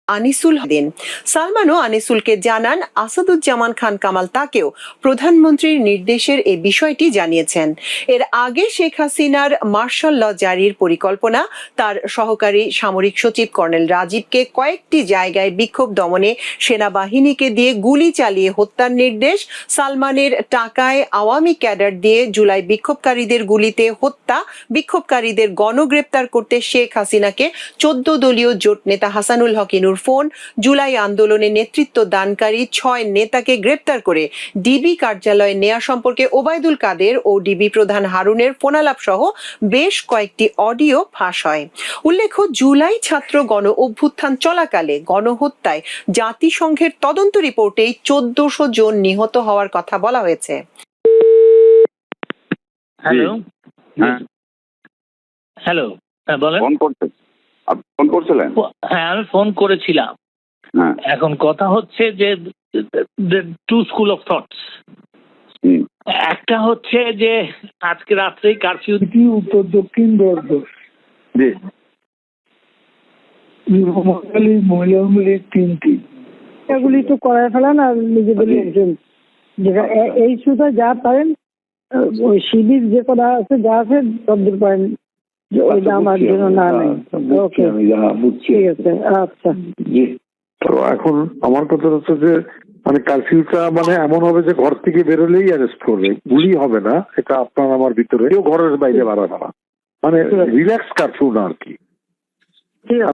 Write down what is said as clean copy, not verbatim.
আনিসুল দিন। সালমানও আনিসুলকে জানান আসাদুজ্জামান খান কামাল তাকেও প্রধানমন্ত্রীর নির্দেশের এই বিষয়টি জানিয়েছেন। এর আগে শেখ হাসিনার মার্শাল ল জারির পরিকল্পনা, তার সহকারী সামরিক সচিব কর্নেল রাজীবকে কয়েকটি জায়গায় বিক্ষোভ দমনে সেনাবাহিনীকে দিয়ে গুলি চালিয়ে হত্যার নির্দেশ, সালমানের টাকায় আওয়ামী ক্যাডার দিয়ে জুলাই বিক্ষোভকারীদের গুলিতে হত্যা, বিক্ষোভকারীদের গণগ্রেপ্তার করতে শেখ হাসিনাকে 14 দলীয় জোট নেতা হাসানুল হক ইনুর ফোন, জুলাই আন্দোলনে নেতৃত্ব দানকারী 6 নেতাকে গ্রেপ্তার করে ডিবি কার্যালয়ে নেওয়া সম্পর্কে ওবায়দুল কাদের ও ডিবি প্রধান হারুনের ফোনালাপ সহ বেশ কয়েকটি অডিও ফাঁস হয়। উল্লেখ্য, জুলাই ছাত্র গণ অভ্যুত্থান চলাকালে গণহত্যায় জাতিসংঘের তদন্ত রিপোর্টেই 1400 জন নিহত হওয়ার কথা বলা হয়েছে। হ্যালো, হ্যালো, হ্যাঁ বলেন। ফোন করছিলেন? হ্যাঁ, আমি ফোন করেছিলাম। এখন কথা হচ্ছে যে টু স্কুল অফ থটস। একটা হচ্ছে যে আজকে রাত্রেই কারফিউ উত্তর দক্ষিণ দশ মহিলাগুলি 3টি, এগুলি তো করায় ফেলেন আর নিজেদের লোকজন যেটা এই সুতা যা পারেন ওই শিবির যে করা আছে যা আছে সবদের পারেন ওইটা আমার জন্য না নেই। ওকে, ঠিক আছে, আচ্ছা। তো এখন আমার কথা হচ্ছে যে মানে কারফিউটা মানে এমন হবে যে ঘর থেকে বেরোলেই অ্যারেস্ট করবে, গুলি হবে না, এটা আপনার আমার ভিতরে কেউ ঘরের বাইরে বাড়াবে না, মানে রিল্যাক্স কারফিউ না আর কি। ঠিক আছে।